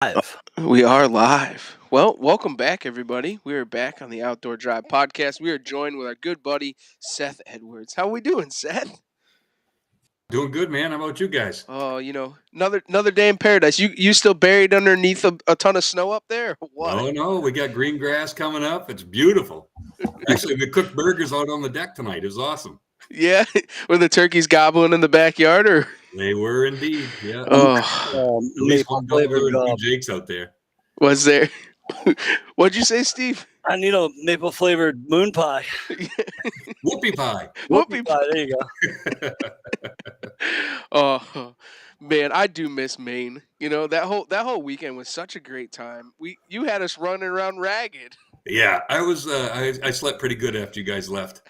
Live. We are live. Well, welcome back, everybody. We are back on the Outdoor Drive podcast. We are joined with our good buddy, Seth Edwards. How we doing, Seth? Doing good, man. How about you guys? Oh, another day in paradise. You still buried underneath a ton of snow up there? Or what? No, we got green grass coming up. It's beautiful. Actually, we cooked burgers out on the deck tonight. It was awesome. Yeah, were the turkeys gobbling in the backyard, or? They were indeed. Yeah. Oh, At least Maple one flavored. Butler and two Jakes out there. was there? What'd you say, Steve? I need a maple flavored moon pie. Whoopie pie. Whoopie pie. There you go. Oh man, I do miss Maine. That whole weekend was such a great time. You had us running around ragged. Yeah, I was. I slept pretty good after you guys left.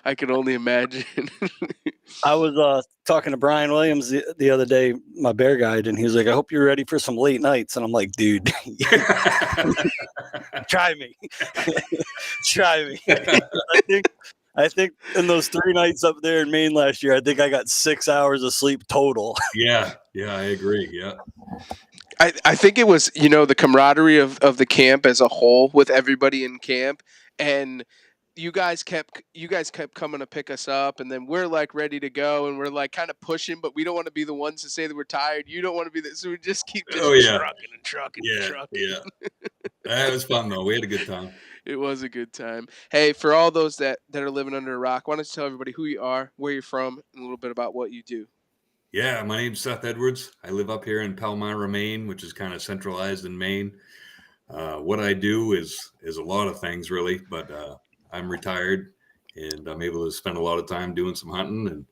I can only imagine. I was talking to Brian Williams the other day, my bear guide, and he was like, "I hope you're ready for some late nights." And I'm like, "Dude, try me, try me." I think in those 3 nights up there in Maine last year, I think I got 6 hours of sleep total. Yeah, I agree. Yeah. I think it was, the camaraderie of the camp as a whole with everybody in camp, and you guys kept coming to pick us up, and then we're like ready to go, and we're like kind of pushing, but we don't want to be the ones to say that we're tired. You don't want to be that, so we just keep trucking. Yeah. That was fun though. We had a good time. It was a good time. Hey, for all those that are living under a rock, why don't you tell everybody who you are, where you're from, and a little bit about what you do? Yeah, my name's Seth Edwards. I live up here in Palmyra, Maine, which is kind of centralized in Maine. What I do is a lot of things, really, but I'm retired, and I'm able to spend a lot of time doing some hunting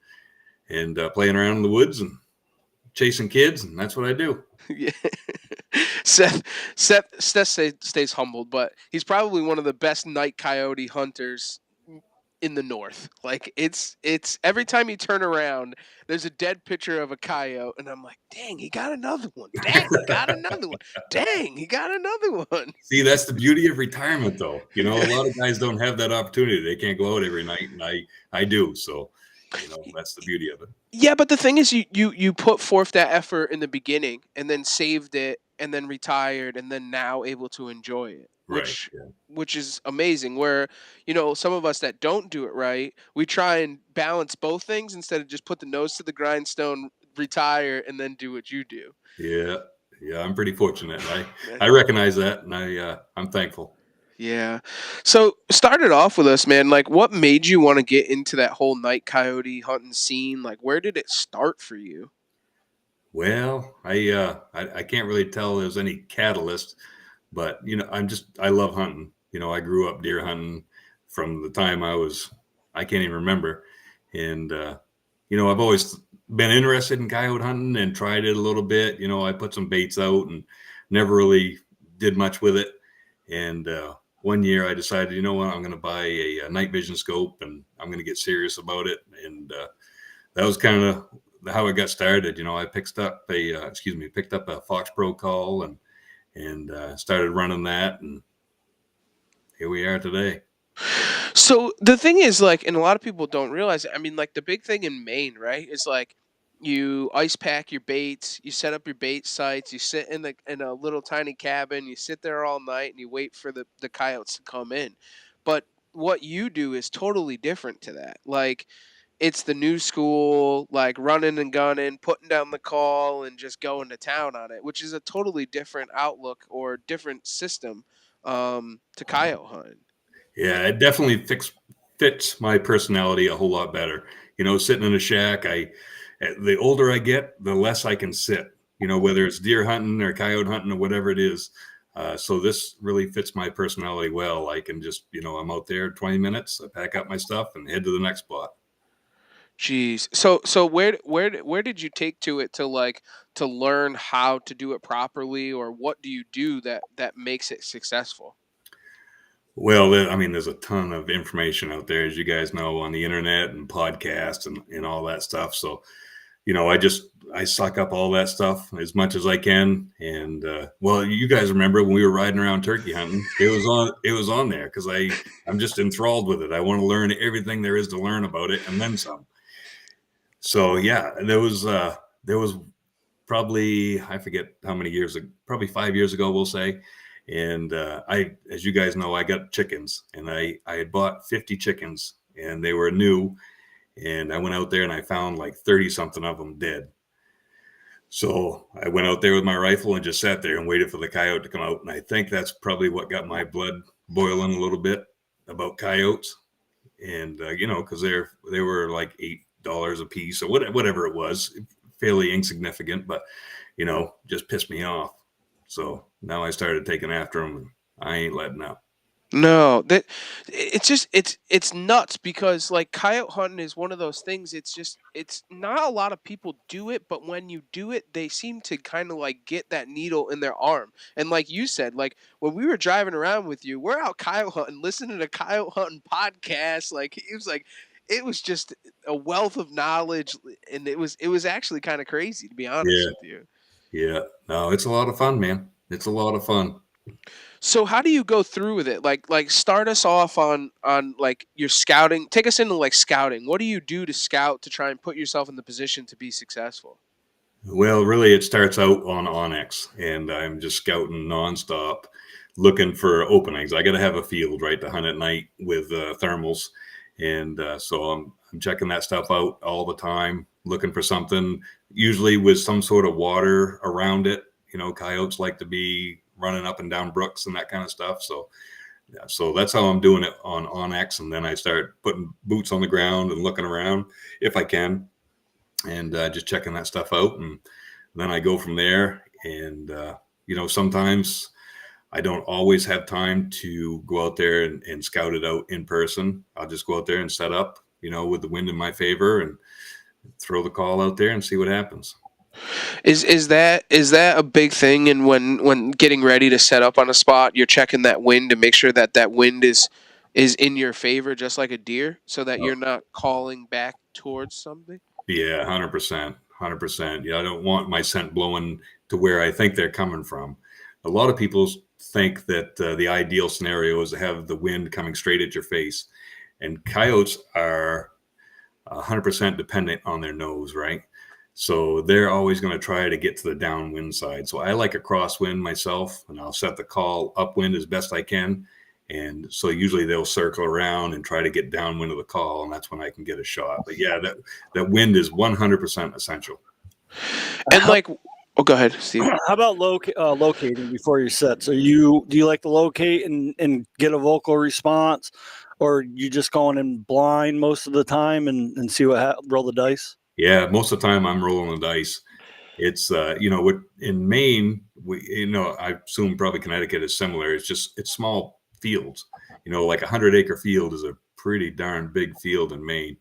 and playing around in the woods and chasing kids, and that's what I do. Yeah. Seth stays humbled, but he's probably one of the best night coyote hunters in the north. Like it's every time you turn around, there's a dead picture of a coyote, and I'm like, dang, he got another one. Dang, he got another one. Dang, he got another one. See, that's the beauty of retirement, though. A lot of guys don't have that opportunity. They can't go out every night, and I do. So, that's the beauty of it. Yeah, but the thing is, you put forth that effort in the beginning, and then saved it, and then retired, and then now able to enjoy it. Which is amazing, where some of us that don't do it right, we try and balance both things instead of just put the nose to the grindstone, retire, and then do what you do. Yeah, I'm pretty fortunate. I recognize that, and I'm thankful. Yeah. So start it off with us, man. Like, what made you want to get into that whole night coyote hunting scene? Like, where did it start for you? Well, I can't really tell there's any catalyst, but I love hunting. I grew up deer hunting from the time I can't even remember. And I've always been interested in coyote hunting and tried it a little bit. I put some baits out and never really did much with it. And one year I decided, you know what, I'm going to buy a night vision scope and I'm going to get serious about it. And that was kind of how it got started. I picked up a Fox Pro call and started running that, and here we are today. So the thing is, like, and a lot of people don't realize it, I mean, like, the big thing in Maine, right, is like you ice pack your baits, you set up your bait sites, you sit in a little tiny cabin, you sit there all night and you wait for the coyotes to come in. But what you do is totally different to that. Like, it's the new school, like running and gunning, putting down the call, and just going to town on it, which is a totally different outlook or different system to coyote hunting. Yeah, it definitely fits my personality a whole lot better. Sitting in a shack, the older I get, the less I can sit. Whether it's deer hunting or coyote hunting or whatever it is. So this really fits my personality well. I can just, I'm out there 20 minutes, I pack up my stuff and head to the next spot. Jeez. So where did you take to it to learn how to do it properly, or what do you do that makes it successful? Well, there's a ton of information out there, as you guys know, on the internet and podcasts and all that stuff. So, I suck up all that stuff as much as I can. And, well, you guys remember when we were riding around turkey hunting, it was on there because I'm just enthralled with it. I want to learn everything there is to learn about it and then some. So, yeah, there was probably, I forget how many years, probably 5 years ago, we'll say. And as you guys know, I got chickens, and I had bought 50 chickens, and they were new. And I went out there and I found like 30 something of them dead. So I went out there with my rifle and just sat there and waited for the coyote to come out. And I think that's probably what got my blood boiling a little bit about coyotes. And, because they were like $8 a piece or whatever it was, fairly insignificant, but, just pissed me off. So now I started taking after them, and I ain't letting up. No, that it's nuts because like coyote hunting is one of those things. It's not a lot of people do it, but when you do it, they seem to kind of like get that needle in their arm. And like you said, like when we were driving around with you, we're out coyote hunting, listening to coyote hunting podcasts. Like it was just a wealth of knowledge, and it was actually kind of crazy, to be honest with you. Yeah. No, it's a lot of fun, man. It's a lot of fun. So how do you go through with it? Like start us off on like your scouting. Take us into like scouting. What do you do to scout to try and put yourself in the position to be successful? Well, really, it starts out on Onyx, and I'm just scouting nonstop, looking for openings. I got to have a field, right, to hunt at night with thermals, and so I'm checking that stuff out all the time, looking for something, usually with some sort of water around it. Coyotes like to be running up and down brooks and that kind of stuff. So, yeah, so that's how I'm doing it on Onyx, and then I start putting boots on the ground and looking around if I can, and just checking that stuff out, and then I go from there. And sometimes I don't always have time to go out there and scout it out in person. I'll just go out there and set up, with the wind in my favor, and throw the call out there and see what happens. Is that a big thing? And when getting ready to set up on a spot, you're checking that wind to make sure that wind is in your favor, just like a deer, so that you're not calling back towards something. Yeah, 100%, 100%. Yeah, I don't want my scent blowing to where I think they're coming from. A lot of people think that the ideal scenario is to have the wind coming straight at your face, and coyotes are 100% dependent on their nose, right? So they're always going to try to get to the downwind side. So I like a crosswind myself, and I'll set the call upwind as best I can. And so usually they'll circle around and try to get downwind of the call, and that's when I can get a shot. But yeah, that wind is 100% essential. And go ahead, Steve. How about locating before you set? So do you like to locate and get a vocal response, or you just going in blind most of the time and see roll the dice? Yeah, most of the time I'm rolling the dice. It's in Maine, I assume probably Connecticut is similar. It's small fields. Like 100-acre field is a pretty darn big field in Maine,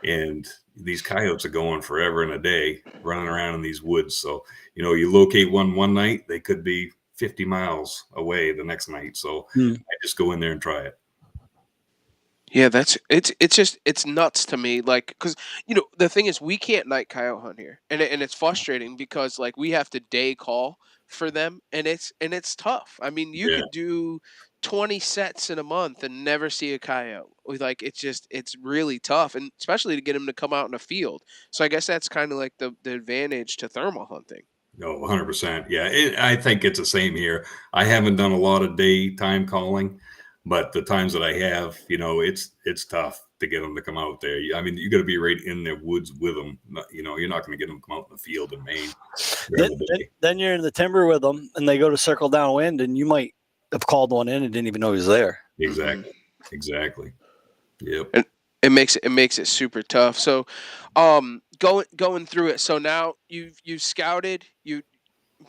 and these coyotes are going forever and a day running around in these woods. So you locate one night, they could be 50 miles away the next night. So I just go in there and try it. Yeah, it's nuts to me. Like, because the thing is, we can't night coyote hunt here, and it's frustrating because like we have to day call for them, and it's tough. I mean, you could do 20 sets in a month and never see a coyote. Like, it's really tough, and especially to get them to come out in a field. So I guess that's kind of like the advantage to thermal hunting. No, 100%. Yeah, I think it's the same here. I haven't done a lot of daytime calling, but the times that I have, it's tough to get them to come out there. I mean, you got to be right in the woods with them. You're not going to get them to come out in the field in Maine. Then you're in the timber with them, and they go to circle downwind, and you might have called one in and didn't even know he was there. Exactly. Yep. And it makes it super tough. So, going through it. So now you've scouted. You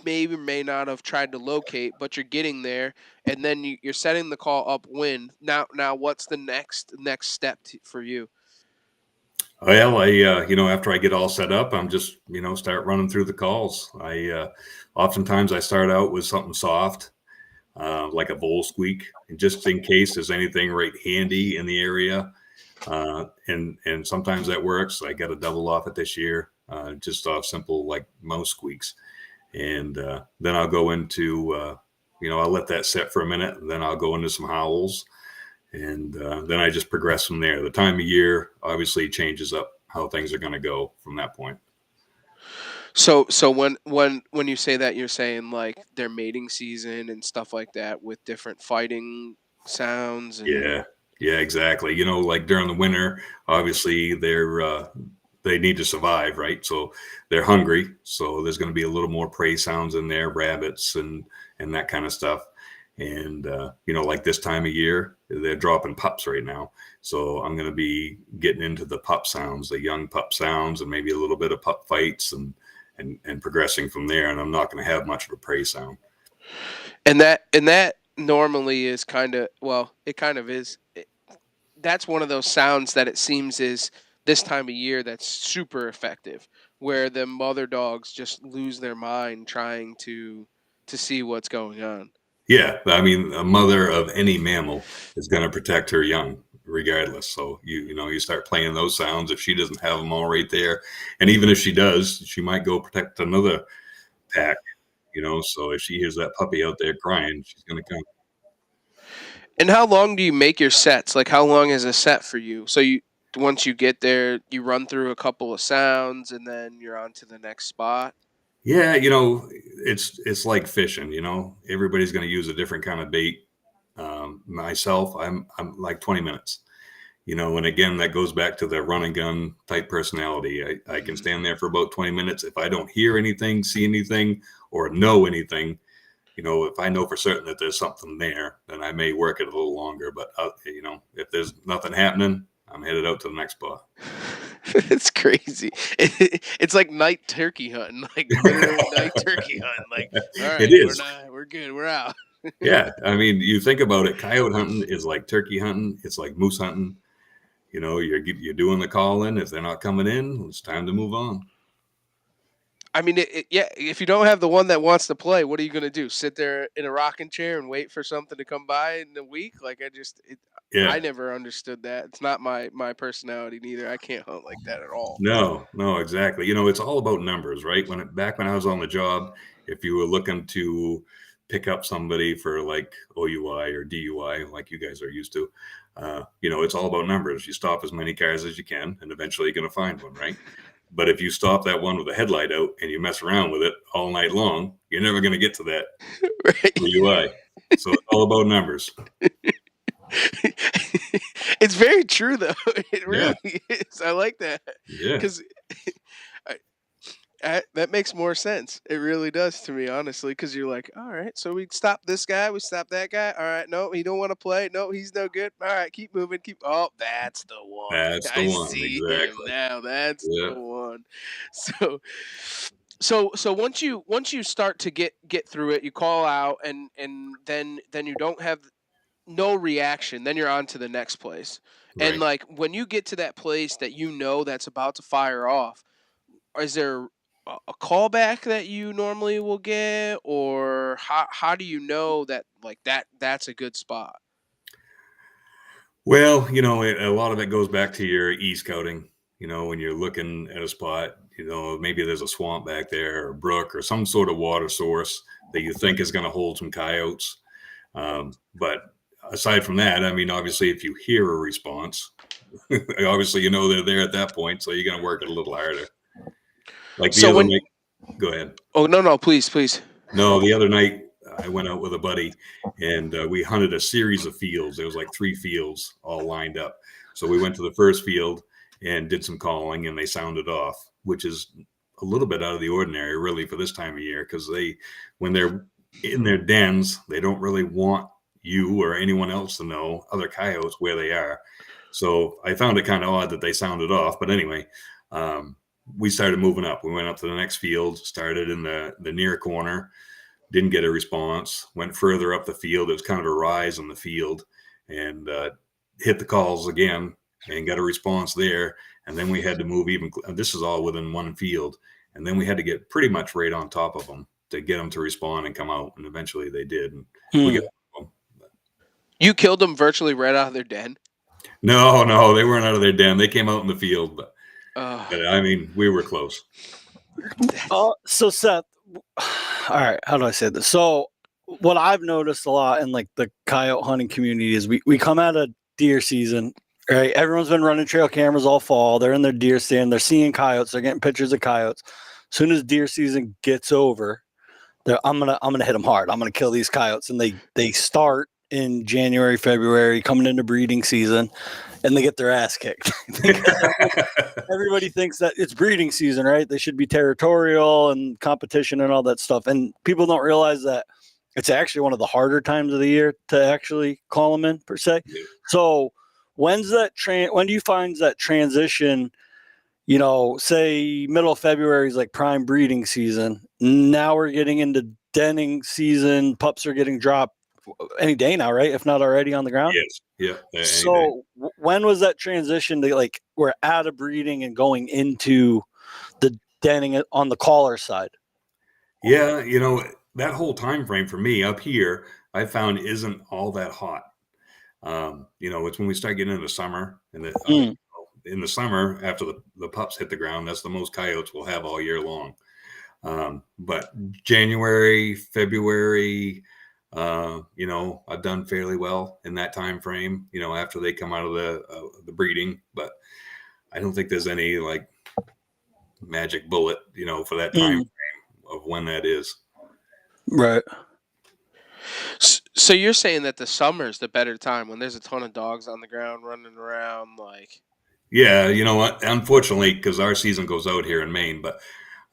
may or may not have tried to locate, but you're getting there, and then you're setting the call upwind. Now, what's the next step for you? Well, after I get all set up, I'm just, start running through the calls. Oftentimes I start out with something soft, like a bowl squeak, and just in case there's anything right handy in the area. And sometimes that works. I got a double off it this year, just off simple like mouse squeaks. And then I'll go into, I'll let that set for a minute, and then I'll go into some howls, and then I just progress from there. The time of year obviously changes up how things are going to go from that point. So when you say that, you're saying like their mating season and stuff like that with different fighting sounds and Yeah, yeah, exactly. You know, like during the winter, obviously they need to survive, right? So they're hungry. So there's going to be a little more prey sounds in there, rabbits and that kind of stuff. And you know, like this time of year, they're dropping pups right now. So I'm going to be getting into the pup sounds, the young pup sounds, and maybe a little bit of pup fights and progressing from there. And I'm not going to have much of a prey sound. that normally is kind of, well, it kind of is. That's one of those sounds that it seems is this time of year that's super effective, where the mother dogs just lose their mind trying to see what's going on. Yeah, I mean, a mother of any mammal is going to protect her young, regardless. So you know, you start playing those sounds if she doesn't have them all right there, and even if she does, she might go protect another pack. You know, so if she hears that puppy out there crying, she's going to come. And how long do you make your sets? Like, how long is a set for you? So you, once you get there, you run through a couple of sounds and then you're on to the next spot. Yeah, you know, it's like fishing. You know, everybody's going to use a different kind of bait. Myself, I'm like 20 minutes. You know, and again, that goes back to the run and gun type personality. I can stand there for about 20 minutes. If I don't hear anything, see anything, or know anything, you know, if I know for certain that there's something there, then I may work it a little longer. But, you know, if there's nothing happening, I'm headed out to the next spot. It's crazy. It's like night turkey hunting, like literally night turkey hunting. Like, all right, It is. we're good, we're out. Yeah. I mean, you think about it, coyote hunting is like turkey hunting. It's like moose hunting. You know, you're doing the calling. If they're not coming in, it's time to move on. I mean, yeah. If you don't have the one that wants to play, what are you gonna do? Sit there in a rocking chair and wait for something to come by in a week? Like, I Yeah. never understood that. It's not my personality neither. I can't hunt like that at all. No, exactly. You know, it's all about numbers, right? Back when I was on the job, if you were looking to pick up somebody for like OUI or DUI, like you guys are used to, you know, it's all about numbers. You stop as many cars as you can, and eventually you're going to find one, right? But if you stop that one with a headlight out and you mess around with it all night long, you're never going to get to that Right. OUI. So it's all about numbers. It's very true, though. It Yeah, really is. I like that yeah. because that makes more sense. It really does to me, honestly. Because you're like, all right, so we stop this guy, we stop that guy. All right, no, he don't want to play. No, he's no good. All right, keep moving. Keep. Oh, that's the one. That's the I one. see him Exactly. now. That's Yeah, the one. So, so once you start to get through it, you call out, and then you don't have no reaction. Then you're on to the next place. And right. like when you get to that place that you know that's about to fire off, is there a callback that you normally will get, or how do you know that like that's a good spot? Well, you know, a lot of it goes back to your e-scouting. You know, when you're looking at a spot, you know, maybe there's a swamp back there or a brook or some sort of water source that you think is going to hold some coyotes. But aside from that, I mean, obviously, if you hear a response, obviously, you know they're there at that point. So you're going to work it a little harder. Like the So other when night, go ahead. oh no, please. No, the other night I went out with a buddy and we hunted a series of fields. There was like 3 fields all lined up. So we went to the first field and did some calling and they sounded off, which is a little bit out of the ordinary really for this time of year because when they're in their dens, they don't really want you or anyone else to know, other coyotes, where they are. So I found it kind of odd that they sounded off. But anyway, we started moving up. We went up to the next field, started in the near corner, didn't get a response, went further up the field. It was kind of a rise on the field and hit the calls again and got a response there. And then we had to move this is all within one field. And then we had to get pretty much right on top of them to get them to respond and come out. And eventually they did. And we got them. You killed them virtually right out of their den. No, they weren't out of their den. They came out in the field, but Uh, I mean, we were close. So Seth, all right, how do I say this? So what I've noticed a lot in like the coyote hunting community is we come out of deer season, right? Everyone's been running trail cameras all fall. They're in their deer stand. They're seeing coyotes. They're getting pictures of coyotes. As soon as deer season gets over, I'm gonna hit them hard. I'm gonna kill these coyotes, and they start in January, February, coming into breeding season, and they get their ass kicked. Everybody thinks that it's breeding season, right? They should be territorial and competition and all that stuff, and people don't realize that it's actually one of the harder times of the year to actually call them in per se. Yeah. So when do you find that transition? You know, say middle of February is like prime breeding season. Now we're getting into denning season. Pups are getting dropped any day now, right? If not already on the ground. Yes. Yeah. So when was that transition to like we're out of breeding and going into the denning on the caller side? Yeah, that whole time frame for me up here, I found isn't all that hot. It's when we start getting into summer, and in the summer after the pups hit the ground, that's the most coyotes we'll have all year long. But January, February, I've done fairly well in that time frame. After they come out of the breeding, but I don't think there's any like magic bullet, for that time frame of when that is. Right. So you're saying that the summer is the better time when there's a ton of dogs on the ground running around, like. Yeah, you know what? Unfortunately, because our season goes out here in Maine, but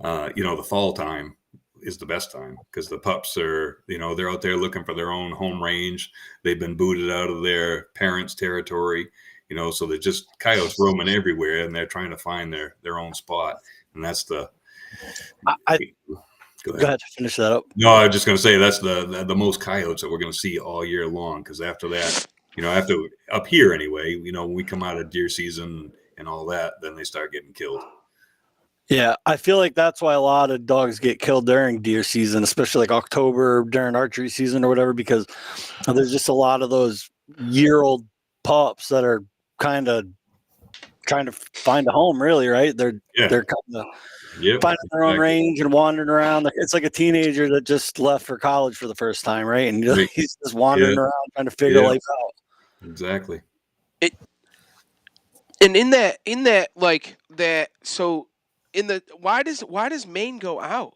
the fall time is the best time because the pups are, they're out there looking for their own home range. They've been booted out of their parents' territory, so they're just coyotes roaming everywhere, and they're trying to find their own spot, and that's the. Go ahead, finish that up. No, I was just going to say that's the most coyotes that we're going to see all year long, because after that, after up here anyway, when we come out of deer season and all that, then they start getting killed. Yeah, I feel like that's why a lot of dogs get killed during deer season, especially like October during archery season or whatever, because there's just a lot of those year-old pups that are kind of trying to find a home, really, right? They're kind of finding their own range and wandering around. It's like a teenager that just left for college for the first time, right? And he's just wandering around trying to figure life out. Exactly. And in that like that, so why does Maine go out?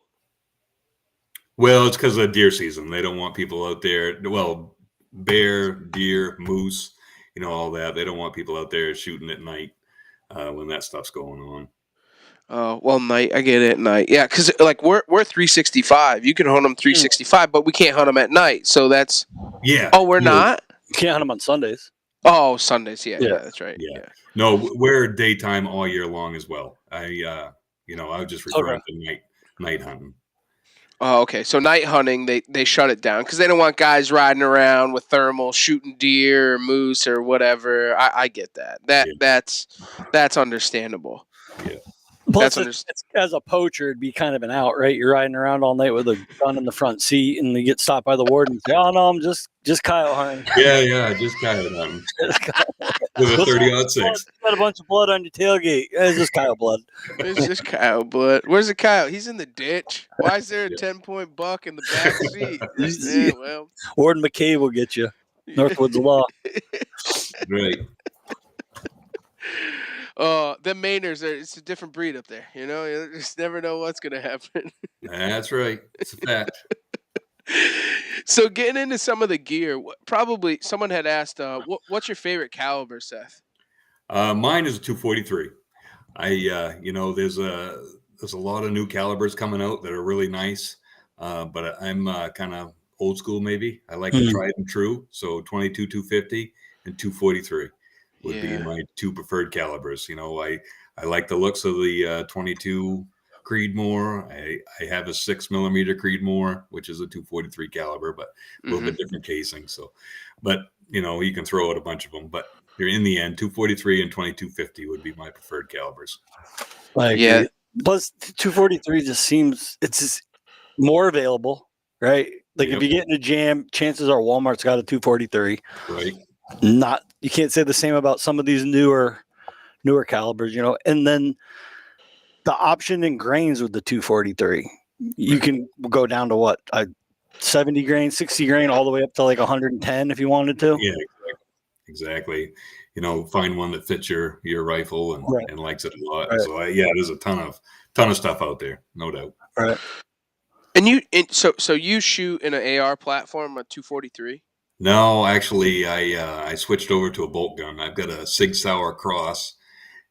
Well, it's because of deer season. They don't want people out there. Well, bear, deer, moose, all that. They don't want people out there shooting at night when that stuff's going on. Well, night. I get it, night. Yeah, because like we're 365. You can hunt them 365, but we can't hunt them at night. So that's Oh, we're not. You can't hunt them on Sundays. Oh, Sundays. Yeah, that's right. Yeah. No, we're daytime all year long as well. I was just referring to night hunting. Oh, okay. So night hunting, they shut it down because they don't want guys riding around with thermal shooting deer or moose or whatever. I get that. That's understandable. Yeah. Plus, as a poacher, it'd be kind of an out, right? You're riding around all night with a gun in the front seat, and you get stopped by the warden and say, "Oh no, I'm just coyote hunting." Yeah, just coyote hunting. With a 30-06. Got a bunch of blood on your tailgate. It's just coyote blood. It's just coyote blood. Where's the coyote? He's in the ditch. Why is there a 10-point buck in the back seat? Yeah, well, Warden McCabe will get you. Northwood's law. Right. Them Mainers it's a different breed up there. You just never know what's gonna happen. That's right. It's a fact. So getting into some of the gear, probably someone had asked, what's your favorite caliber, Seth? Mine is a 243. There's a lot of new calibers coming out that are really nice, but I'm kind of old school maybe. I like the tried and true, so 22 250 and 243. Would be my two preferred calibers. I like the looks of the 22 Creedmoor. I have a 6mm Creedmoor, which is a 243 caliber, but a little bit different casing. So, but you can throw out a bunch of them. But in the end, 243 and 2250 would be my preferred calibers. Plus, 243 just seems it's just more available, right? Like if you get in a jam, chances are Walmart's got a 243. Right. You can't say the same about some of these newer calibers, and then the option in grains with the 243, you can go down to what, 70 grain, 60 grain, all the way up to like 110 if you wanted to. Yeah, exactly. Find one that fits your rifle and likes it a lot. Right. So there's a ton of ton of stuff out there, no doubt. Right. And so you shoot in an AR platform, a 243? No, actually, I switched over to a bolt gun. I've got a Sig Sauer Cross,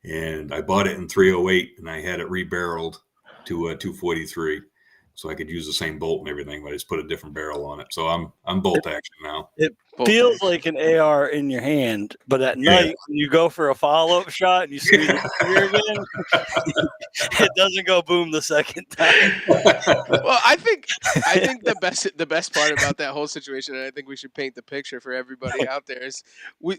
and I bought it in 308, and I had it rebarreled to a 243, so I could use the same bolt and everything, but I just put a different barrel on it. So I'm bolt action now. It Bolt feels action. like an AR in your hand, but at night when you go for a follow-up shot and you squeeze the trigger again, it doesn't go boom the second time. Well, I think the best part about that whole situation, and I think we should paint the picture for everybody out there, is we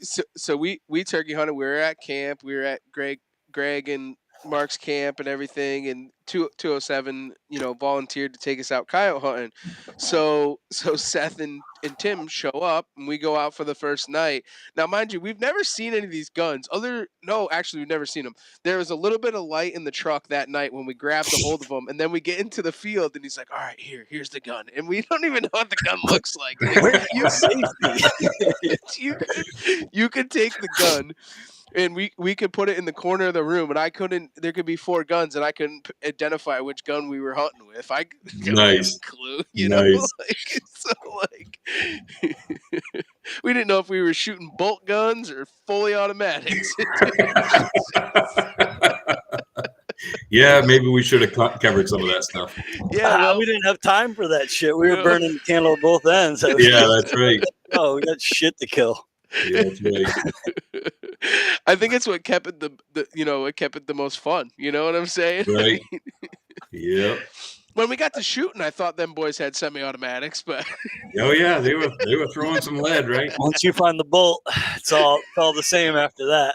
turkey hunted. We were at camp. We were at Greg and Mark's camp and everything, and 207, volunteered to take us out coyote hunting. So Seth and Tim show up, and we go out for the first night. Now, mind you, we've never seen any of these guns. Actually, we've never seen them. There was a little bit of light in the truck that night when we grabbed a hold of them, and then we get into the field, and he's like, "All right, here's the gun," and we don't even know what the gun looks like. You could take the gun, and we could put it in the corner of the room, and there could be 4 guns, and I couldn't identify which gun we were hunting with. I don't have Nice. a clue, Nice. we didn't know if we were shooting bolt guns or fully automatics. Yeah, maybe we should have covered some of that stuff. Yeah, well, we didn't have time for that shit. We were burning the candle at both ends. Yeah, that's right. Oh, we got shit to kill. Yeah, that's right. I think it's what kept it it kept it the most fun. You know what I'm saying? Right. Yep. When we got to shooting, I thought them boys had semi-automatics, but Oh yeah, they were throwing some lead, right? Once you find the bolt, it's all the same after that.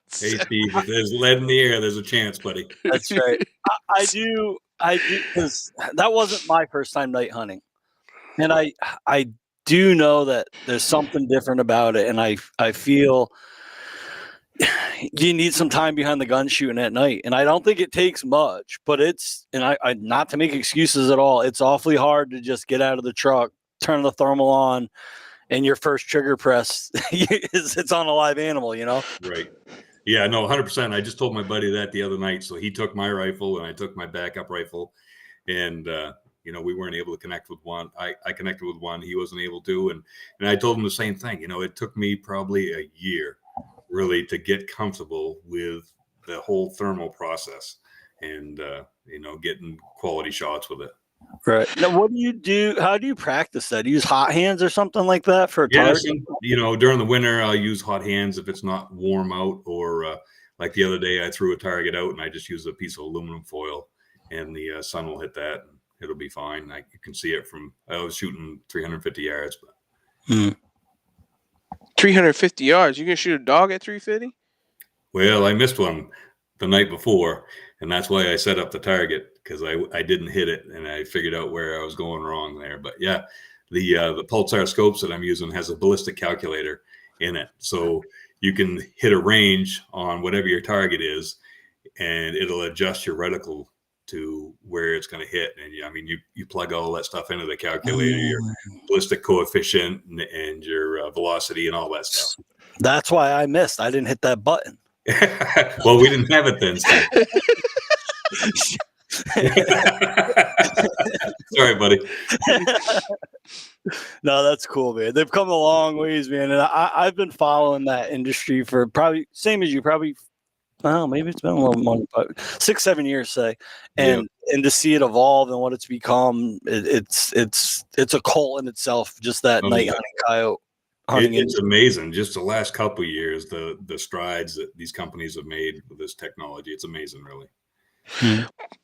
Hey Steve, if there's lead in the air, there's a chance, buddy. That's right. I do, because that wasn't my first time night hunting, and I do know that there's something different about it, and I feel you need some time behind the gun shooting at night, and I don't think it takes much, but I not to make excuses at all, it's awfully hard to just get out of the truck, turn the thermal on, and your first trigger press it's on a live animal, Right. Yeah, no, 100%. I just told my buddy that the other night. So he took my rifle and I took my backup rifle, and we weren't able to connect with one. I connected with one. He wasn't able to, and I told him the same thing. It took me probably a year really to get comfortable with the whole thermal process and getting quality shots with it. Right. Now, what do you do? How do you practice that? Do you use hot hands or something like that for a target? During the winter, I'll use hot hands if it's not warm out, or like the other day, I threw a target out and I just used a piece of aluminum foil, and the sun will hit that and it'll be fine. You can see it I was shooting 350 yards. But 350 yards? You can shoot a dog at 350? Well, I missed one the night before, and that's why I set up the target, because I didn't hit it, and I figured out where I was going wrong there. But yeah, the Pulsar scopes that I'm using has a ballistic calculator in it, so you can hit a range on whatever your target is, and it'll adjust your reticle to where it's going to hit. And you plug all that stuff into the calculator, your ballistic coefficient and your velocity and all that stuff. That's why I missed. I didn't hit that button. Well, we didn't have it then, Sorry, buddy. No, that's cool, man. They've come a long ways, man. And I've been following that industry for probably same as you, maybe it's been a little more, 6-7 years, say, and to see it evolve and what it's become, it's a cult in itself. Just that night hunting coyote. It's amazing. Just the last couple of years, the strides that these companies have made with this technology, it's amazing, really.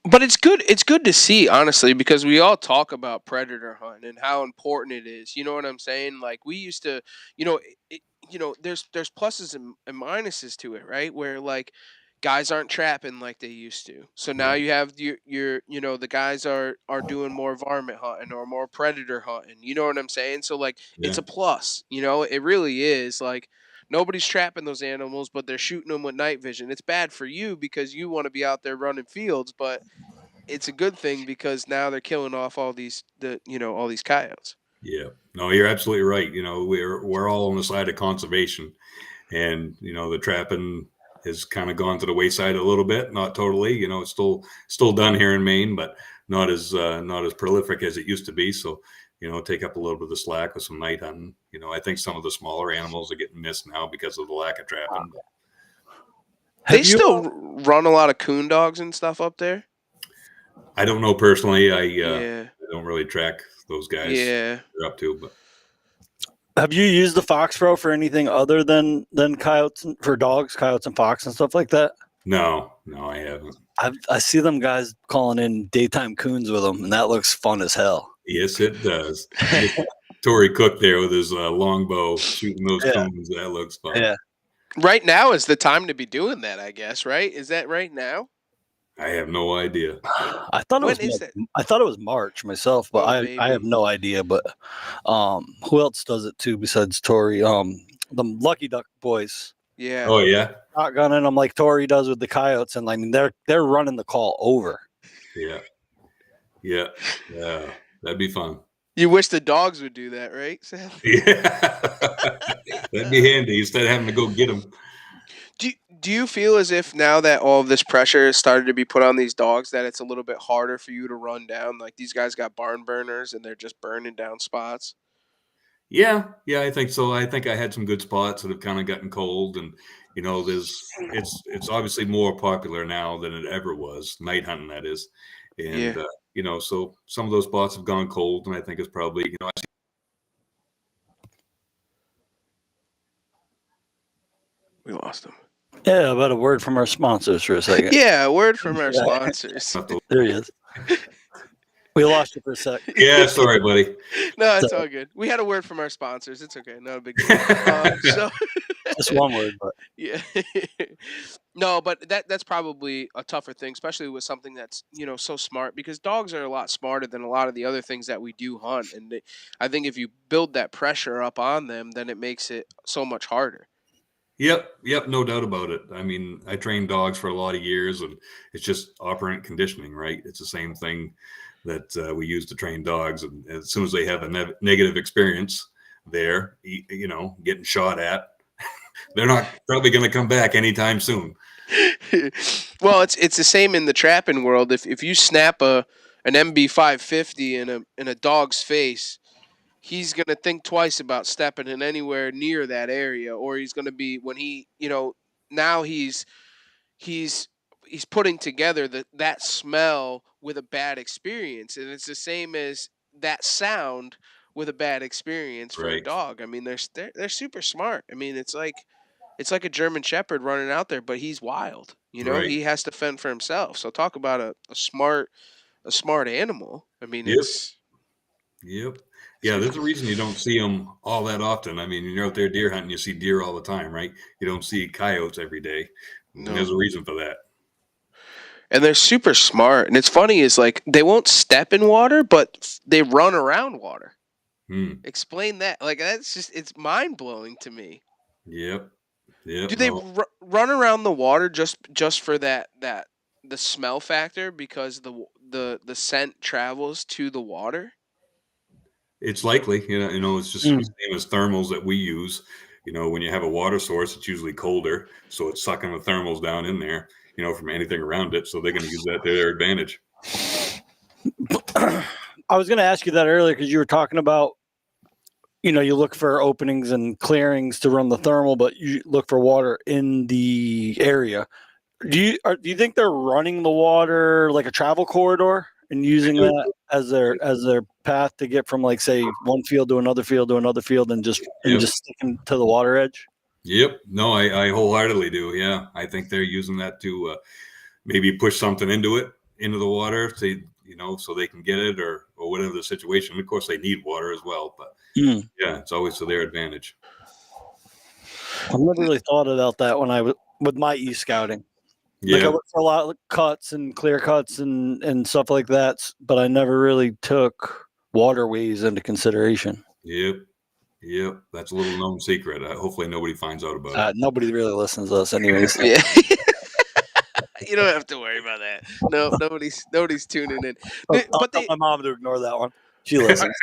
But it's good. It's good to see, honestly, because we all talk about predator hunting and how important it is. You know what I'm saying? Like we used to, there's pluses and minuses to it, right? Where like guys aren't trapping like they used to. So now you have your the guys are doing more varmint hunting or more predator hunting. You know what I'm saying? So like it's a plus. It really is. Like nobody's trapping those animals, but they're shooting them with night vision. It's bad for you because you want to be out there running fields, but it's a good thing because now they're killing off all these coyotes. Yeah, no, you're absolutely right. We're all on the side of conservation, and the trapping has kind of gone to the wayside a little bit. Not totally, it's still done here in Maine, but not as prolific as it used to be. So, take up a little bit of the slack with some night hunting. I think some of the smaller animals are getting missed now because of the lack of trapping. They still run a lot of coon dogs and stuff up there. I don't know personally. I don't really track those guys. Yeah, they're up to. But have you used the Fox Pro for anything other than coyotes for dogs, coyotes and fox and stuff like that? No, I haven't. I see them guys calling in daytime coons with them, and that looks fun as hell. Yes, it does. Tory Cook there with his longbow shooting those coons. That looks fun. Yeah. Right now is the time to be doing that, I guess, right? Is that right now? I have no idea. I thought it was March myself, but I have no idea. But who else does it too besides Tory? The Lucky Duck boys. Yeah. Oh yeah. Shotgunning them like Tory does with the coyotes, and I mean they're running the call over. Yeah. That'd be fun. You wish the dogs would do that, right, Seth? Yeah. That'd be handy instead of having to go get them. Do you feel as if now that all of this pressure has started to be put on these dogs that it's a little bit harder for you to run down? Like these guys got barn burners and they're just burning down spots? Yeah, I think so. I think I had some good spots that have kind of gotten cold, and it's obviously more popular now than it ever was. Night hunting, that is, and so some of those spots have gone cold, and I think it's probably We lost him. Yeah, about a word from our sponsors for a second. Yeah, a word from our sponsors. There he is. We lost you for a sec. Yeah, sorry, buddy. No, it's all good. We had a word from our sponsors. It's okay. Not a big deal. So just one word, but yeah. No, but that's probably a tougher thing, especially with something that's so smart, because dogs are a lot smarter than a lot of the other things that we do hunt, and I think if you build that pressure up on them, then it makes it so much harder. Yep, no doubt about it. I mean, I trained dogs for a lot of years, and it's just operant conditioning, right? It's the same thing that we use to train dogs, and as soon as they have a negative experience there, getting shot at, they're not probably going to come back anytime soon. Well, it's the same in the trapping world. If you snap an MB550 in a dog's face, he's going to think twice about stepping in anywhere near that area, or he's going to be, when he, now he's putting together that smell with a bad experience. And it's the same as that sound with a bad experience for a dog. I mean, they're super smart. I mean, it's like a German Shepherd running out there, but he's wild. He has to fend for himself. So talk about a smart animal. I mean, it's. Yep. Yeah, there's a reason you don't see them all that often. I mean, you're out there deer hunting, you see deer all the time, right? You don't see coyotes every day. No. And there's a reason for that. And they're super smart. And it's funny is like they won't step in water, but they run around water. Explain that. Like it's mind blowing to me. Yep. Do they run around the water just for that the smell factor, because the scent travels to the water? It's likely, it's just the same as thermals that we use. When you have a water source, it's usually colder, so it's sucking the thermals down in there, from anything around it. So they're going to use that to their advantage. I was going to ask you that earlier because you were talking about, you look for openings and clearings to run the thermal, but you look for water in the area. Do you think they're running the water like a travel corridor and using that as their path to get from, like, say, one field to another field to another field, and just sticking to the water edge? Yep. No, I wholeheartedly do. Yeah, I think they're using that to maybe push something into the water, so they can get it or whatever the situation. Of course, they need water as well, but yeah, it's always to their advantage. I've never really thought about that when I was with my e-scouting. Yeah. Like I look for a lot of cuts and clear cuts and stuff like that, but I never really took waterways into consideration. Yep. That's a little known secret. Hopefully nobody finds out about it. Nobody really listens to us anyways. Yeah. You don't have to worry about that. No, nobody's tuning in. I'll tell my mom to ignore that one. She listens.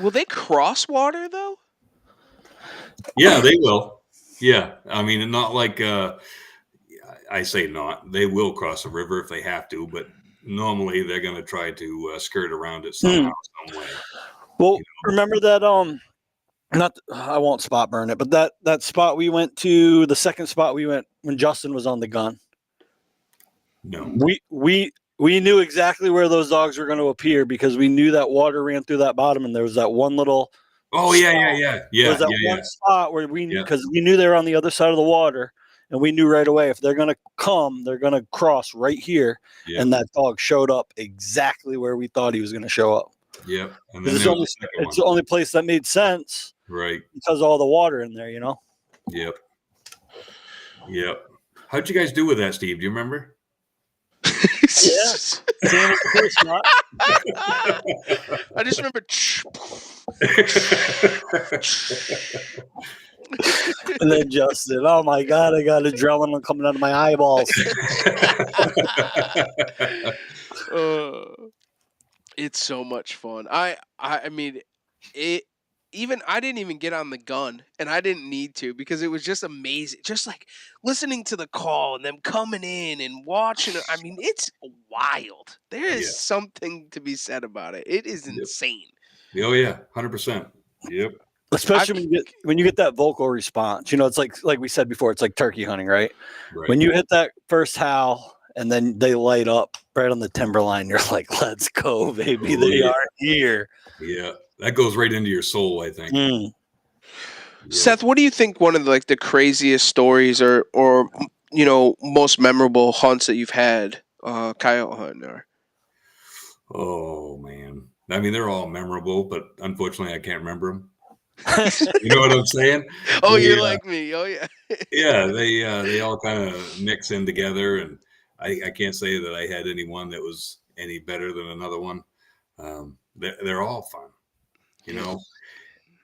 Will they cross water though? Yeah, they will. Yeah, I mean, not like I say not. They will cross a river if they have to, but normally they're going to try to skirt around it somehow, some way. Well, remember that not I won't spot burn it, but that spot we went to, the second spot we went when Justin was on the gun. No. We knew exactly where those dogs were going to appear because we knew that water ran through that bottom, and there was that one little. Oh spot. yeah. There was that one spot where we knew because we knew they were on the other side of the water, and we knew right away if they're going to come, they're going to cross right here, and that dog showed up exactly where we thought he was going to show up. Yep, and then it's the only place that made sense, right? Because of all the water in there, Yep. How'd you guys do with that, Steve? Do you remember? Yes. Same as the first spot. I just remember. And then Justin, oh my God, I got adrenaline coming out of my eyeballs. It's so much fun. I mean, I didn't even get on the gun, and I didn't need to because it was just amazing. Just like listening to the call and them coming in and watching it. I mean, it's wild. There is something to be said about it. It is insane. Oh yeah, 100%. Yep. Especially when you get that vocal response. It's like we said before, it's like turkey hunting, right? When you hit that first howl and then they light up right on the timberline, you're like, let's go, baby. They are here. Yeah. That goes right into your soul, I think. Yeah. Seth, what do you think one of the craziest stories or most memorable hunts that you've had coyote hunting are? Oh man. I mean, they're all memorable, but unfortunately I can't remember them. You know what I'm saying? Oh, you're like me. Oh yeah. Yeah, they all kind of mix in together, and I can't say that I had any one that was any better than another one. They're all fun.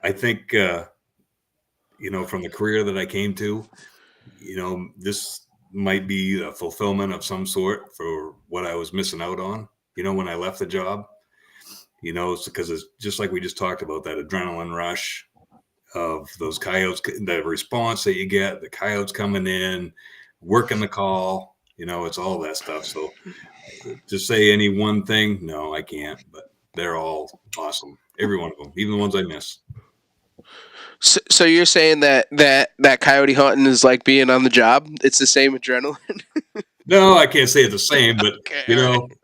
I think from the career that I came to, this might be a fulfillment of some sort for what I was missing out on. When I left the job. It's because it's just like we just talked about, that adrenaline rush of those coyotes, the response that you get, the coyotes coming in, working the call, it's all that stuff. So to say any one thing, no, I can't, but they're all awesome. Every one of them, even the ones I miss. So you're saying that coyote hunting is like being on the job? It's the same adrenaline? No, I can't say it's the same, but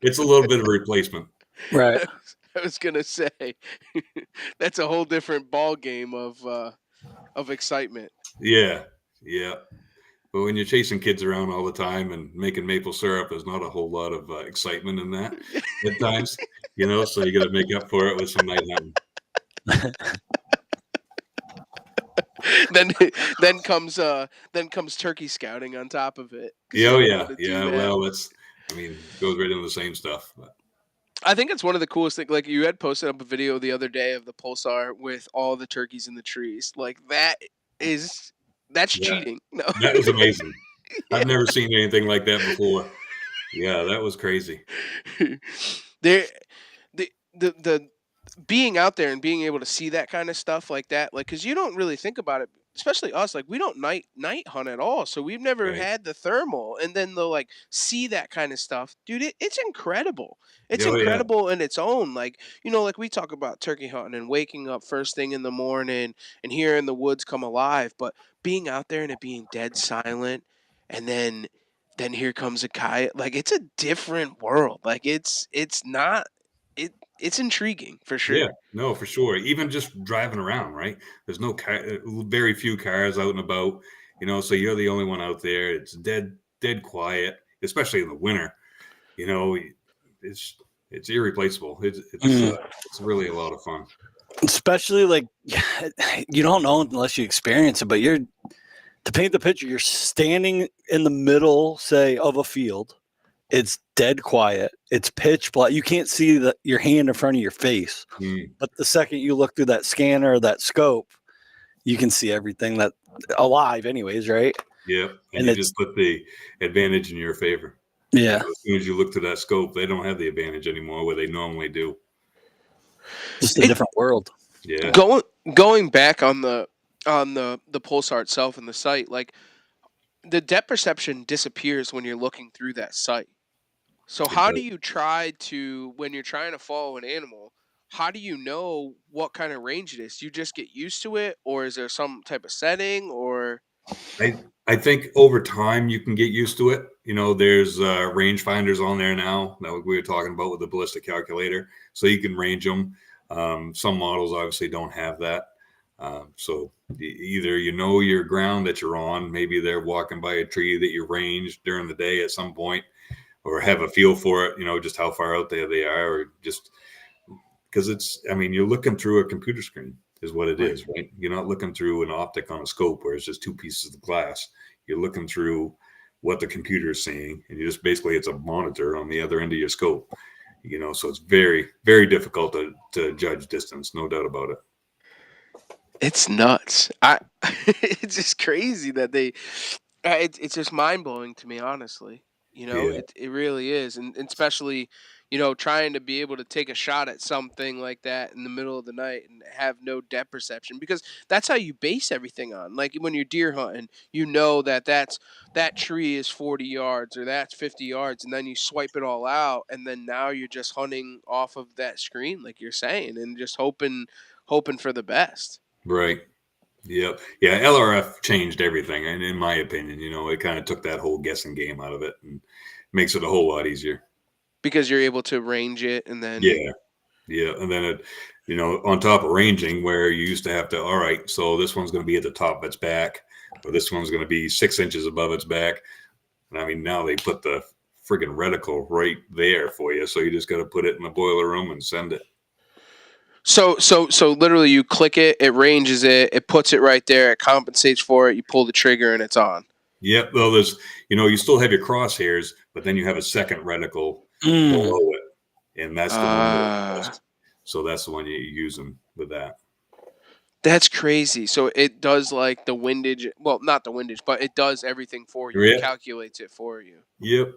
it's a little bit of a replacement. Right. I was gonna say that's a whole different ball game of excitement. Yeah. But when you're chasing kids around all the time and making maple syrup, there's not a whole lot of excitement in that at times. So you got to make up for it with some night hunting. then comes turkey scouting on top of it. Yeah. Well, it goes right into the same stuff. But. I think it's one of the coolest things. Like, you had posted up a video the other day of the pulsar with all the turkeys in the trees. Like, that's cheating. No. That was amazing. I've never seen anything like that before. Yeah, that was crazy. The being out there and being able to see that kind of stuff like that, like, because you don't really think about it, especially us. Like, we don't night hunt at all, so we've never had the thermal, and then they'll see that kind of stuff, dude. It's incredible. It's incredible in its own. Like, like we talk about turkey hunting and waking up first thing in the morning and hearing the woods come alive, but being out there and it being dead silent, and then here comes a coyote. Like, it's a different world. Like, it's intriguing for sure. Yeah, no, for sure. Even just driving around, right? There's very few cars out and about, so you're the only one out there. It's dead quiet, especially in the winter. It's irreplaceable. It's really a lot of fun. Especially you don't know unless you experience it, but to paint the picture, you're standing in the middle, say, of a field. It's dead quiet. It's pitch black. You can't see your hand in front of your face. But the second you look through that scanner or that scope, you can see everything that alive anyways, right? Yeah. And you just put the advantage in your favor. Yeah. As soon as you look to that scope, they don't have the advantage anymore where they normally do. Just a different world. Yeah. Going back on the on the pulsar itself and the sight, like the depth perception disappears when you're looking through that sight. So It how do does. you try to, when you're trying to follow an animal, how do you know what kind of range it is? Do you just get used to it, or is there some type of setting, or I think over time you can get used to it. There's range finders on there now that we were talking about with the ballistic calculator, so you can range them. Some models obviously don't have that. So either your ground that you're on, maybe they're walking by a tree that you ranged during the day at some point, or have a feel for it, just how far out there they are, or just because you're looking through a computer screen is what it Right. is, right? You're not looking through an optic on a scope where it's just two pieces of glass. You're looking through what the computer is seeing, and you just basically it's a monitor on the other end of your scope. So it's very, very difficult to judge distance, no doubt about it. it's nuts. It's just crazy that they. It's just mind blowing to me, honestly. Yeah, It really is, and especially, trying to be able to take a shot at something like that in the middle of the night and have no depth perception, because that's how you base everything on. Like when you're deer hunting, that tree is 40 yards or that's 50 yards, and then you swipe it all out, and then now you're just hunting off of that screen, like you're saying, and just hoping for the best. right. Yep. Yeah, LRF changed everything, and in my opinion, it kind of took that whole guessing game out of it and makes it a whole lot easier. Because you're able to range it, and then Yeah. Yeah, and then on top of ranging, where you used to have to, all right, so this one's going to be at the top of its back, or this one's going to be 6 inches above its back. And now they put the friggin' reticle right there for you, so you just got to put it in the boiler room and send it. So literally, you click it, it ranges it, it puts it right there, it compensates for it. You pull the trigger, and it's on. Yep. Well, there's, you still have your crosshairs, but then you have a second reticle below it, and that's the one that adjusts. So that's the one you're using with that. That's crazy. So it does like the windage. Well, not the windage, but it does everything for you. Yeah. It calculates it for you. Yep.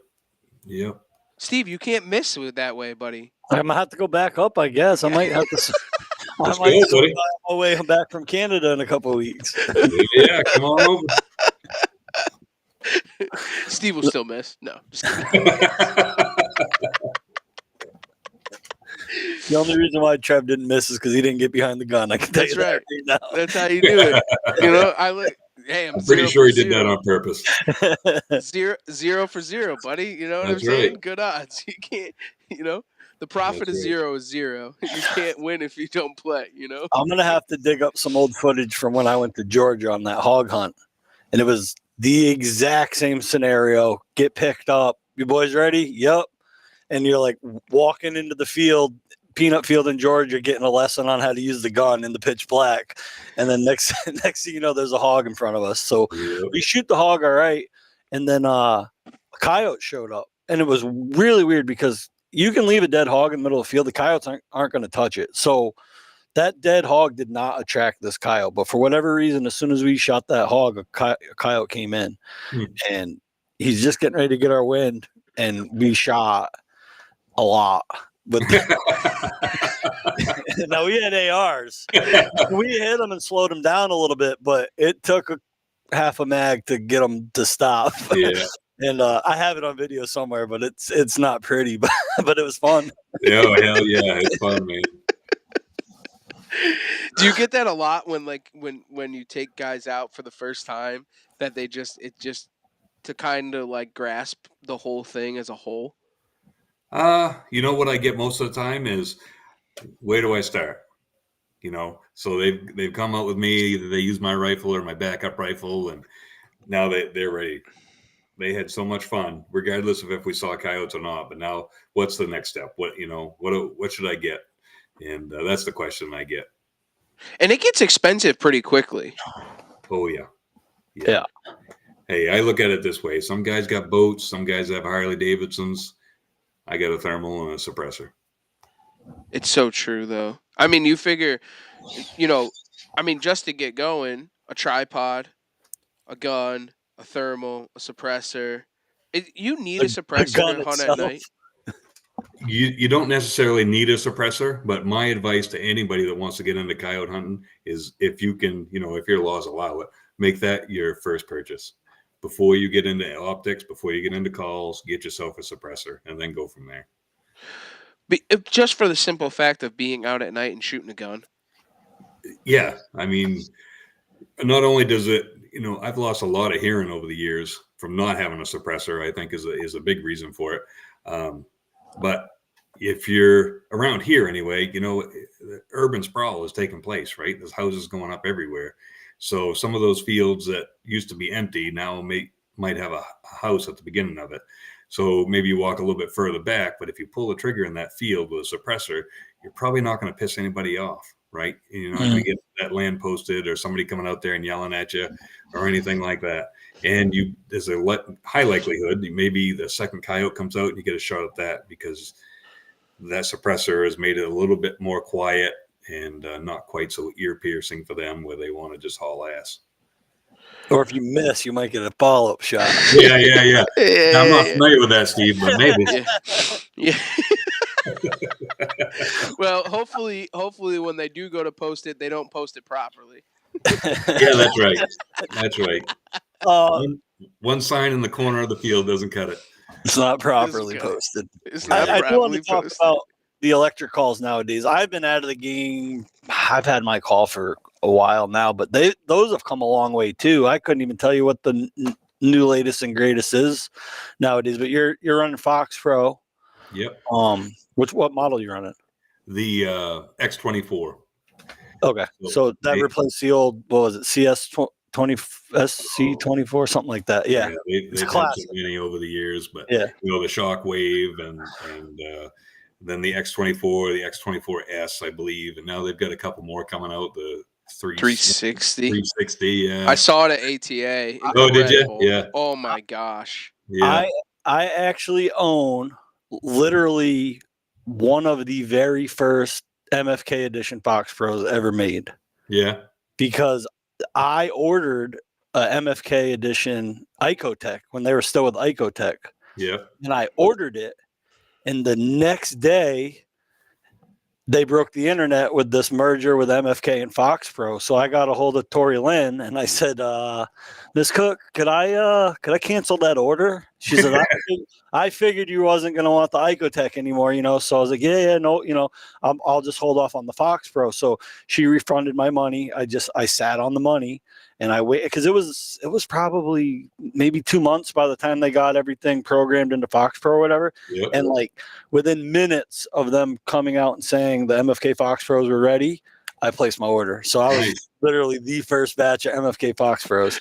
Steve, you can't miss with that way, buddy. I'm gonna have to go back up, I guess. I might have to. Let's go, buddy. My way back from Canada in a couple of weeks. Yeah, come on over. Steve will still miss. No, just kidding. The only reason why Trev didn't miss is because he didn't get behind the gun. I can tell That's you that right. now. That's how you do it. I look. Hey, I'm pretty sure he did that on purpose. Zero for zero, buddy. You know what That's I'm saying? right. Good odds. You can't. The profit That's of right. zero is zero. You can't win if you don't play. I'm gonna have to dig up some old footage from when I went to Georgia on that hog hunt, and it was the exact same scenario. Get picked up. You boys ready? Yep. And you're like walking into the field, peanut field in Georgia, getting a lesson on how to use the gun in the pitch black, and then next thing you know, there's a hog in front of us. So we shoot the hog, all right, and then a coyote showed up, and it was really weird because you can leave a dead hog in the middle of the field, the coyotes aren't going to touch it. So that dead hog did not attract this coyote, but for whatever reason, as soon as we shot that hog, a coyote came in, and he's just getting ready to get our wind, and we shot a lot. But now we had ARs. We hit them and slowed them down a little bit, but it took half a mag to get them to stop. Yeah. And I have it on video somewhere, but it's not pretty, but it was fun. Oh, hell yeah, it's fun, man. Do you get that a lot when you take guys out for the first time, that they just to kind of like grasp the whole thing as a whole? What I get most of the time is, where do I start? So they've come out with me. Either they use my rifle or my backup rifle, and now they're ready. They had so much fun, regardless of if we saw coyotes or not. But now, what's the next step? What should I get? And that's the question I get. And it gets expensive pretty quickly. Oh yeah. Yeah. Hey, I look at it this way: some guys got boats, some guys have Harley Davidsons. I got a thermal and a suppressor. It's so true, though. I mean, you figure, just to get going, a tripod, a gun, a thermal, a suppressor. You need a suppressor to hunt at night. You don't necessarily need a suppressor, but my advice to anybody that wants to get into coyote hunting is if you can, if your laws allow it, make that your first purchase. Before you get into optics, before you get into calls, get yourself a suppressor and then go from there. Just for the simple fact of being out at night and shooting a gun. Yeah. I mean, not only does it, I've lost a lot of hearing over the years from not having a suppressor, I think is a big reason for it. But if you're around here anyway, the urban sprawl is taking place, right? There's houses going up everywhere. So some of those fields that used to be empty now might have a house at the beginning of it. So maybe you walk a little bit further back, but if you pull the trigger in that field with a suppressor, you're probably not going to piss anybody off, right? You're not going to get that land posted or somebody coming out there and yelling at you or anything like that. And there's a high likelihood maybe the second coyote comes out and you get a shot at that because that suppressor has made it a little bit more quiet and not quite so ear piercing for them where they want to just haul ass. Or if you miss, you might get a follow-up shot. Yeah. Now, I'm not familiar with that, Steve, but maybe. Yeah. Well, hopefully when they do go to post it, they don't post it properly. Yeah, that's right. That's right. One sign in the corner of the field doesn't cut it. It's not properly posted. It's not I do properly want to talk posted. about the electric calls nowadays. I've been out of the game. I've had my call for a while now, but those have come a long way too. I couldn't even tell you what the new latest and greatest is nowadays. But you're running Fox Pro. Yep. What model you running? The X24. Okay, so that replaced the old, what was it, SC24, something like that. Yeah, it's classic. Many over the years, but yeah, the Shockwave and then the X24, the X24S, I believe, and now they've got a couple more coming out. The 360. Yeah. I saw it at ATA. Oh, did you? Yeah. Oh my gosh. Yeah. I actually own literally one of the very first MFK edition Fox Pros ever made. Yeah. Because I ordered a MFK edition Icotech when they were still with Icotech. Yeah. And I ordered it, and the next day they broke the internet with this merger with MFK and Fox Pro. So I got a hold of Tori Lynn and I said, Miss Cook, could I cancel that order? She said, I figured you wasn't going to want the Icotech anymore, So I was like, yeah, no, I'll just hold off on the Fox Pro. So she refunded my money. I sat on the money and I waited because it was probably maybe 2 months by the time they got everything programmed into Fox Pro or whatever. Yep. And like within minutes of them coming out and saying the MFK Fox Pros were ready, I placed my order. So I was literally the first batch of MFK Fox Pros.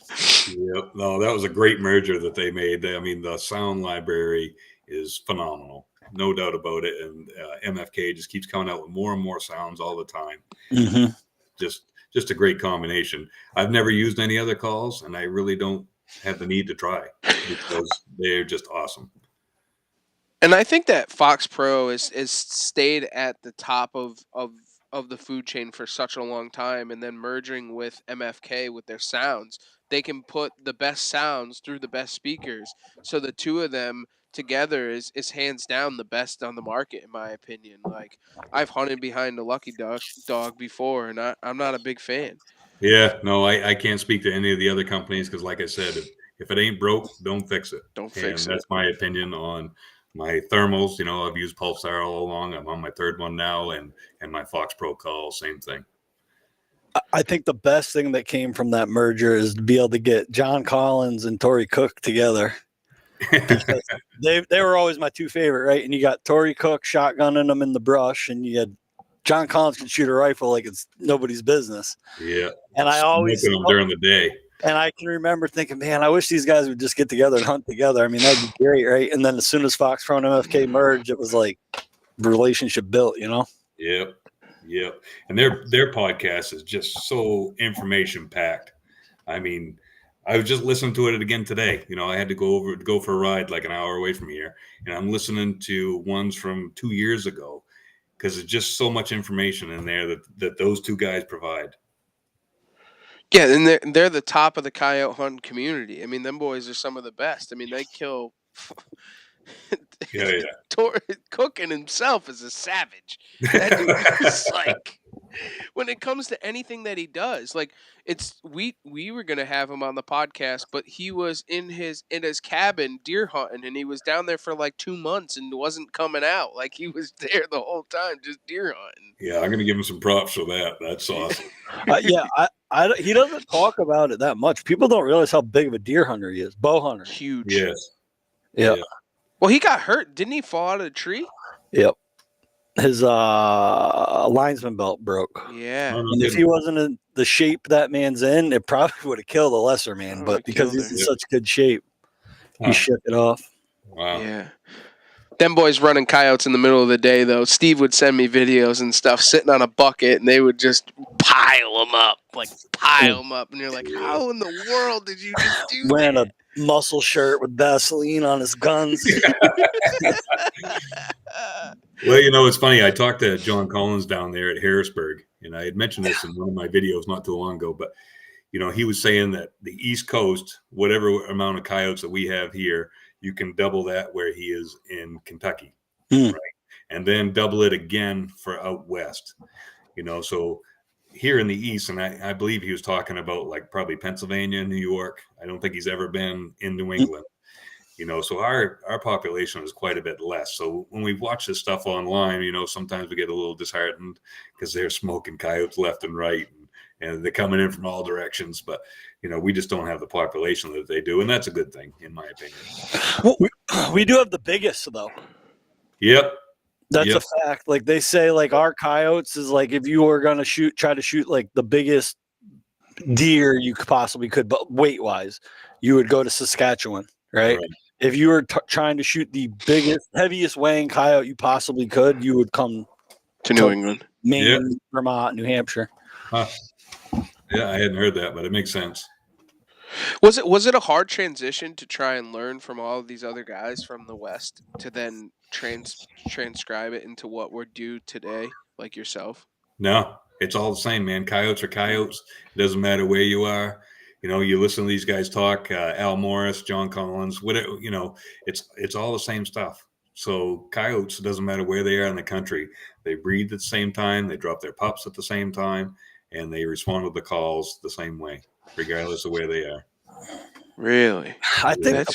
Yep. No, that was a great merger that they made. I mean, the sound library is phenomenal. No doubt about it. And MFK just keeps coming out with more and more sounds all the time. Mm-hmm. Just a great combination. I've never used any other calls, and I really don't have the need to try because they're just awesome. And I think that Fox Pro is stayed at the top of the food chain for such a long time, and then merging with MFK with their sounds, they can put the best sounds through the best speakers. So the two of them together is hands down the best on the market, in my opinion. Like, I've hunted behind a Lucky Dog before, and I'm not a big fan. Yeah, no, I can't speak to any of the other companies because, like I said, if it ain't broke, don't fix it. That's my opinion on my thermals. I've used Pulsar all along. I'm on my third one now, and my Fox Pro call, same thing. I think the best thing that came from that merger is to be able to get John Collins and Tori Cook together. Because they were always my two favorite, right? And you got Tori Cook shotgunning them in the brush, and you had John Collins can shoot a rifle like it's nobody's business. Yeah. And I always them during the day. And I can remember thinking, man, I wish these guys would just get together and hunt together. I mean, that'd be great, right? And then as soon as Fox Pro and MFK merged, it was like relationship built, Yep. And their podcast is just so information packed. I mean, I was just listening to it again today. I had to go for a ride like an hour away from here, and I'm listening to ones from 2 years ago because it's just so much information in there that those two guys provide. Yeah, and they're the top of the coyote hunting community. I mean, them boys are some of the best. I mean, they kill Yeah. Cooking himself is a savage. That dude is like, when it comes to anything that he does, like we were gonna have him on the podcast, but he was in his cabin deer hunting, and he was down there for like 2 months and wasn't coming out. Like he was there the whole time, just deer hunting. Yeah, I'm gonna give him some props for that. That's awesome. Yeah, he doesn't talk about it that much. People don't realize how big of a deer hunter he is. Bow hunter. Huge. Yes. Yeah. Well, he got hurt. Didn't he fall out of a tree? Yep. His linesman belt broke. Yeah. And if he wasn't in the shape that man's in, it probably would have killed a lesser man. But because he's in such good shape, he shook it off. Wow. Yeah. Them boys running coyotes in the middle of the day, though. Steve would send me videos and stuff sitting on a bucket, and they would just pile them up. And you're like, how in the world did you just do Wearing that? a muscle shirt with Vaseline on his guns. Well, it's funny. I talked to John Collins down there at Harrisburg, and I had mentioned this in one of my videos not too long ago, but he was saying that the East Coast, whatever amount of coyotes that we have here, you can double that where he is in Kentucky, right? And then double it again for out west, so here in the East, and I believe he was talking about like probably Pennsylvania, New York. I don't think he's ever been in New England, so our population is quite a bit less. So when we watch this stuff online, sometimes we get a little disheartened because they're smoking coyotes left and right, and they're coming in from all directions. But, we just don't have the population that they do. And that's a good thing, in my opinion. Well, we do have the biggest, though. Yep. That's a fact. Like they say, like our coyotes is like if you were going to try to shoot like the biggest deer you possibly could, but weight-wise, you would go to Saskatchewan, right? If you were trying to shoot the biggest, heaviest weighing coyote you possibly could, you would come to New England, Maine, Vermont, New Hampshire. Huh. Yeah, I hadn't heard that, but it makes sense. Was it a hard transition to try and learn from all of these other guys from the West to then transcribe it into what we're due today, like yourself? No, it's all the same, man. Coyotes are coyotes. It doesn't matter where you are. You listen to these guys talk, Al Morris, John Collins, whatever, it's all the same stuff. So coyotes, it doesn't matter where they are in the country. They breed at the same time. They drop their pups at the same time, and they respond to the calls the same way, regardless of where they are. Really? I think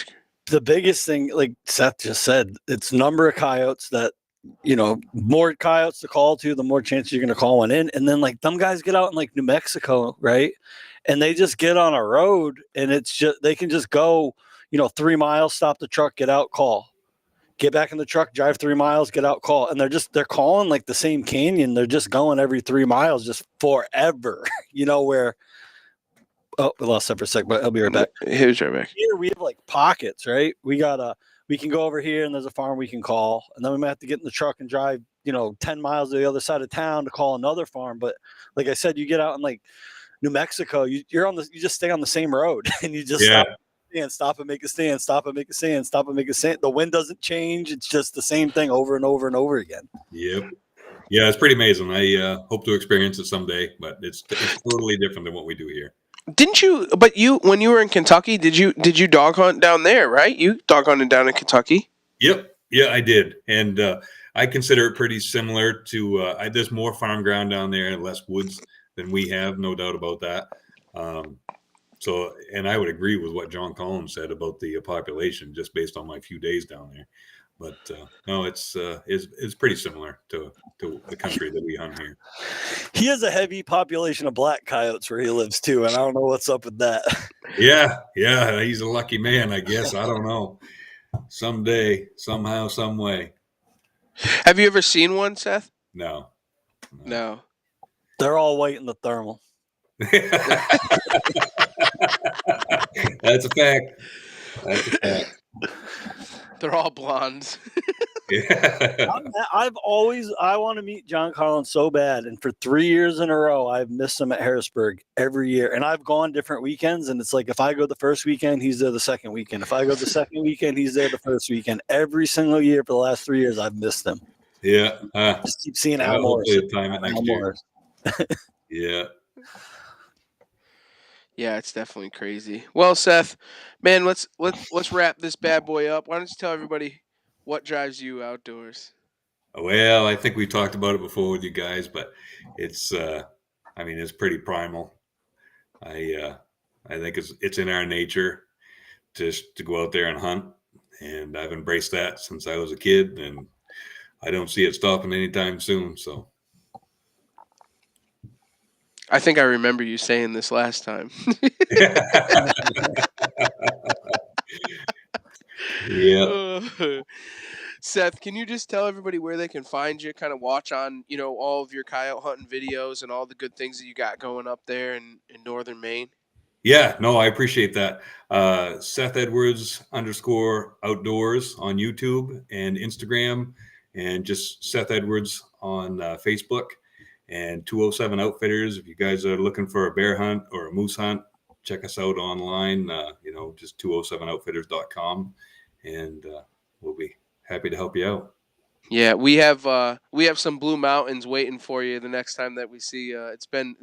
the biggest thing, like Seth just said, it's number of coyotes that, more coyotes to call to, the more chances you're going to call one in. And then like them guys get out in like New Mexico, right? And they just get on a road and it's just, they can just go, 3 miles, stop the truck, get out, call. Get back in the truck, drive 3 miles, get out, call. And they're calling like the same canyon. They're just going every 3 miles just forever, where, oh, we lost that for a sec, but I'll be right back. Here's right back. Here we have like pockets, right? We can go over here and there's a farm we can call. And then we might have to get in the truck and drive, 10 miles to the other side of town to call another farm. But like I said, you get out in like New Mexico, you just stay on the same road and you just stop and make a stand, stop and make a stand, stop and make a stand. The wind doesn't change. It's just the same thing over and over and over again. Yep. Yeah, it's pretty amazing. I hope to experience it someday, but it's totally different than what we do here. Didn't you? But when you were in Kentucky, did you dog hunt down there? Right? You dog hunted down in Kentucky. Yep. Yeah, I did, and I consider it pretty similar to. There's more farm ground down there and less woods than we have, no doubt about that. So, and I would agree with what John Collins said about the population, just based on my few days down there. But no, it's pretty similar to the country that we hunt here. He has a heavy population of black coyotes where he lives too, and I don't know what's up with that. Yeah, he's a lucky man, I guess. I don't know. Someday, somehow, some way. Have you ever seen one, Seth? No. They're all white in the thermal. That's a fact. They're all blondes. Yeah. I want to meet John Collins so bad, and for 3 years in a row, I've missed him at Harrisburg every year. And I've gone different weekends, and it's like if I go the first weekend, he's there the second weekend. If I go the second weekend, he's there the first weekend. Every single year for the last 3 years, I've missed him. Yeah. Just keep seeing Al Morris. Time it next year. Yeah. Yeah, it's definitely crazy. Well, Seth, man, let's wrap this bad boy up. Why don't you tell everybody What drives you outdoors? Well, I think we talked about it before with you guys, but it's I mean, it's pretty primal. I think it's in our nature just to go out there and hunt, and I've embraced that since I was a kid, and I don't see it stopping anytime soon. So I think I remember you saying this last time. yeah. Seth, can you just tell everybody where they can find you, kind of watch on, all of your coyote hunting videos and all the good things that you got going up there in northern Maine? Yeah, no, I appreciate that. Seth Edwards _outdoors on YouTube and Instagram, and just Seth Edwards on Facebook, and 207 Outfitters. If you guys are looking for a bear hunt or a moose hunt, check us out online. Just 207outfitters.com, and we'll be happy to help you out. Yeah, we have some Blue Mountains waiting for you the next time that we see you. It's been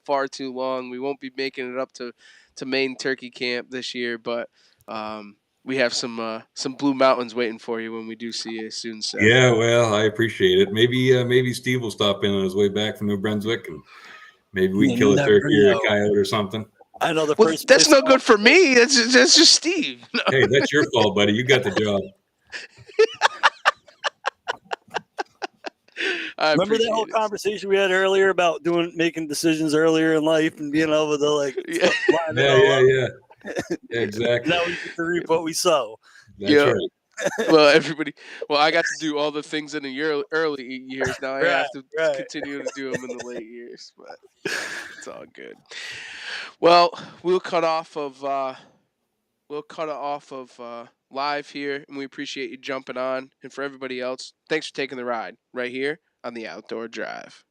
far too long. We won't be making it up to Maine Turkey Camp this year, but we have some Blue Mountains waiting for you when we do see you soon, Seth. Yeah, well, I appreciate it. Maybe Steve will stop in on his way back from New Brunswick, and maybe we can kill a turkey or a coyote or something. I know that's no good for me. That's just Steve. No. Hey, that's your fault, buddy. You got the job. Remember that whole conversation we had earlier about making decisions earlier in life and being able to yeah, exactly. Now we get to reap what we sow. That's right. Well, I got to do all the things in the early years. Now I have to continue to do them in the late years, but it's all good. Well, we'll cut off of live here, and we appreciate you jumping on. And for everybody else, thanks for taking the ride right here on the Outdoor Drive.